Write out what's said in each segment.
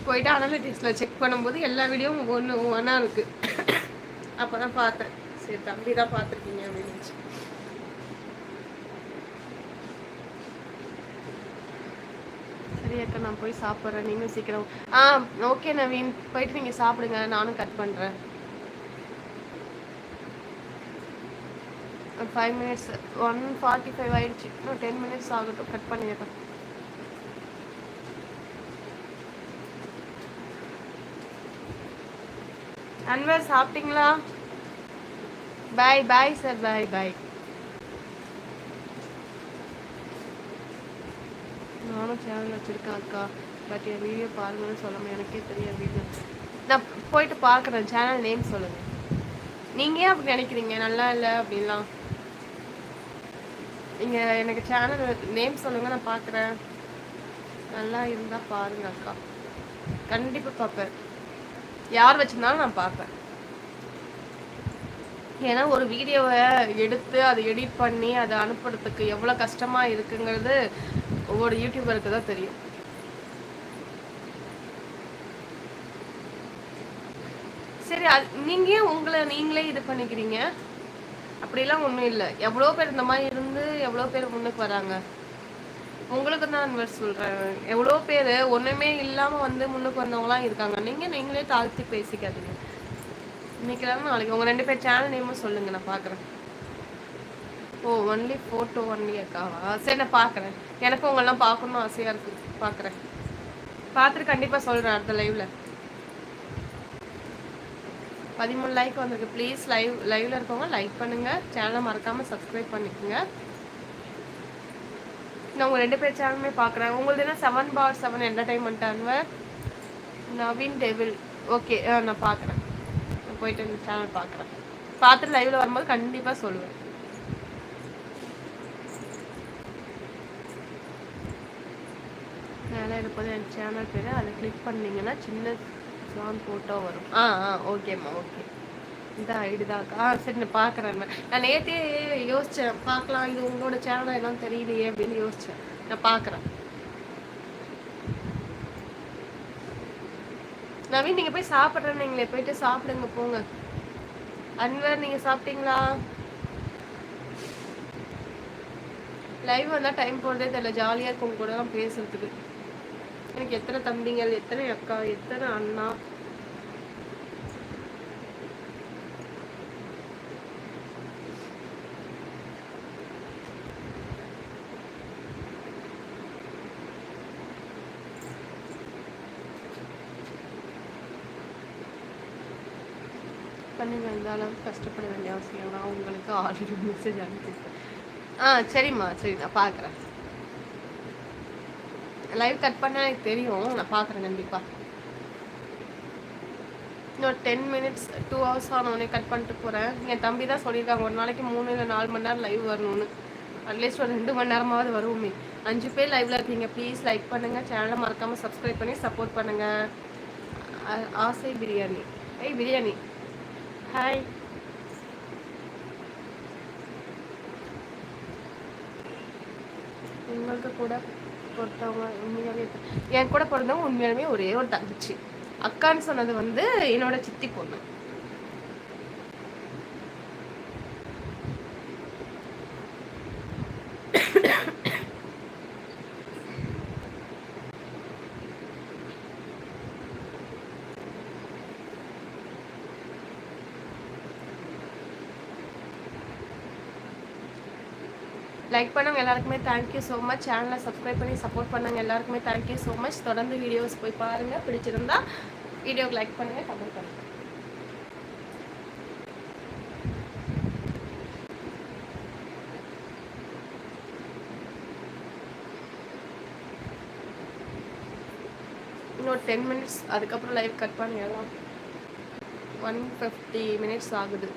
போயிட்டு அனலிட்டிக்ஸில் செக் பண்ணும்போது எல்லா வீடியோவும் ஒன்றா இருக்குது. அப்போ தான் பார்த்தேன், சரி தம்பி தான் பார்த்துருக்கீங்க அப்படின்னு. சரி அக்கா, நான் போய் சாப்பிட்றேன், நீங்களும் சீக்கிரம். ஓகே நவீன், போயிட்டு நீங்கள் சாப்பிடுங்க, நானும் கட் பண்ணுறேன். 5 minutes, 1:45 ஆயிடுச்சு, இன்னும் 10 minutes ஆகட்டும், கட் பண்ணிடுறேன். அன்வர் சாப்பிட்டீங்களா? பாய் பாய் சார், பாய் பாய். நானும் சேனல் வச்சுருக்கேன் அக்கா, பட் என் வீடியோ பாருங்கன்னு சொல்லாமல் எனக்கே தெரியும் வீடியோ. நான் போயிட்டு பார்க்குறேன், சேனல் நேம் சொல்லுங்கள். நீங்கள் ஏன் அப்படி நினைக்கிறீங்க நல்லா இல்லை அப்படின்லாம்? நீங்கள் எனக்கு சேனல் நேம் சொல்லுங்கள், நான் பார்க்குறேன். நல்லா இருந்தால் பாருங்க அக்கா, கண்டிப்பாக பார்ப்பேன். யார் வச்சுருந்தாலும் நான் பார்ப்பேன். ஏன்னா ஒரு வீடியோவை எடுத்து அதை எடிட் பண்ணி அதை அனுப்புறதுக்கு எவ்வளோ கஷ்டமாக இருக்குங்கிறது ஒவ்வொரு யூடியூபருக்கு தான் தெரியும். சரி, நீங்கள் ஏன் உங்களை நீங்களே இது பண்ணிக்கிறீங்க? அப்படிலாம் ஒன்றும் இல்லை. எவ்வளோ பேர் இந்த மாதிரி இருந்து எவ்வளோ பேர் முன்னுக்கு வராங்க. உங்களுக்கு தான் அன்வர் சொல்கிறேன், எவ்வளோ பேர் ஒன்றுமே இல்லாமல் வந்து முன்னுக்கு வந்தவங்களாம் இருக்காங்க. நீங்களே தாழ்த்தி பேசிக்காதீங்க. இன்னைக்கு நாளைக்கு உங்கள் 2 பேர் சேனல் நேமும் சொல்லுங்கள், நான் பார்க்குறேன். ஓ, ஒன்லி ஃபோட்டோ ஒன்லி அக்காவா? சரி, நான் பார்க்குறேன். எனக்கும் உங்களெல்லாம் பார்க்கணுன்னு ஆசையாக இருக்குது, பார்க்குறேன். பார்த்துட்டு கண்டிப்பாக சொல்கிறேன் அடுத்த லைவில். 13 லைக் வந்திருக்கு. ப்ளீஸ் லைவில் இருக்கவங்க லைக் பண்ணுங்கள், சேனலை மறக்காமல் சப்ஸ்கிரைப் பண்ணிக்கோங்க. நான் உங்கள் 2 பேர் சேனலுமே பார்க்குறேன். உங்களுக்கு என்ன 7/7 entertainment Anwar Naveen devil. Okay, நான் பார்க்குறேன். நான் போயிட்டு இந்த சேனல் பார்க்குறேன். பார்த்துட்டு லைவில் வரும்போது கண்டிப்பாக சொல்லுவேன். மேலே இருப்பது என் சேனல் பேர், அதை கிளிக் பண்ணிங்கன்னா சின்ன சாங் ஃபோட்டோ வரும். ஓகேம்மா, ஓகே. இந்த ஐடி தான்க்கா. சரி, நான் பார்க்குறேன். நான் நேற்றே யோசித்தேன், பார்க்கலாம், இது உங்களோட சேனல் எல்லாம் தெரியலையே அப்படின்னு யோசித்தேன். நான் பார்க்குறேன். நவீன், நீங்கள் போய் சாப்பிட்றேன்னு நீங்களே போயிட்டு சாப்பிடுங்க, போங்க. அன்வர், நீங்கள் சாப்பிட்டீங்களா? லைவ் வந்தால் டைம் போகிறதே தெரியல, ஜாலியாக இருக்கும் கூட தான் பேசுறதுக்கு. எனக்கு எத்தனை தம்பிங்கள், எத்தனை அக்கா, எத்தனை அண்ணா. பண்ணி வந்தாலும் கஷ்டப்பட வேண்டிய அவசியம். நான் உங்களுக்கு ஆல்ரெடி மெசேஜ் அனுப்பிச்சிருக்கேன். சரிம்மா, சரி, நான் பார்க்குறேன். லைவ் கட் பண்ணால் எனக்கு தெரியும், நான் பார்க்குறேன் கண்டிப்பாக. இன்னும் 10 minutes 2 hours ஆனோடனே கட் பண்ணிட்டு போகிறேன். என் தம்பி தான் சொல்லியிருக்காங்க, ஒரு நாளைக்கு 3 இல்லை 4 மணி நேரம் லைவ் வரணும்னு. அட்லீஸ்ட் ஒரு 2 மணி நேரமாவது வருவோமே. 5 பேர் லைவில் இருக்கீங்க, ப்ளீஸ் லைக் பண்ணுங்கள், சேனலை மறக்காமல் சப்ஸ்கிரைப் பண்ணி சப்போர்ட் பண்ணுங்கள். ஆசை பிரியாணி. பிரியாணி, ஹாய். உங்களுக்கு கூட பொறுத்தவங்க உண்மையாகவே என் கூட பிறந்தவங்க உண்மையாலுமே ஒரே ஒரு தங்கச்சி. அக்கான்னு சொன்னது வந்து என்னோட சித்தி பொண்ணு. லைக் பண்ணுங்க எல்லாருக்குமே தேங்க்யூ ஸோ மச். சேனலை சப்ஸ்கிரைப் பண்ணி சப்போர்ட் பண்ணுங்க எல்லாருக்குமே தேங்க்யூ ஸோ மச். தொடர்ந்து வீடியோஸ் போய் பாருங்கள், பிடிச்சிருந்தா வீடியோக்கு லைக் பண்ணுங்கள், கமெண்ட் பண்ணுங்கள். இன்னொரு 10 minutes, அதுக்கப்புறம் லைவ் கட் பண்ணிடலாம். 150 minutes ஆகுது.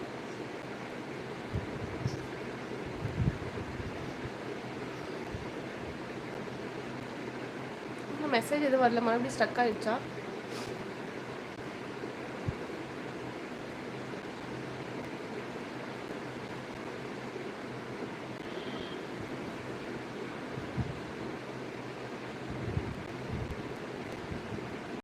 மெசேஜ் எதுவும் வரல, மறுபடியும் ஸ்டக் ஆகிடுச்சா?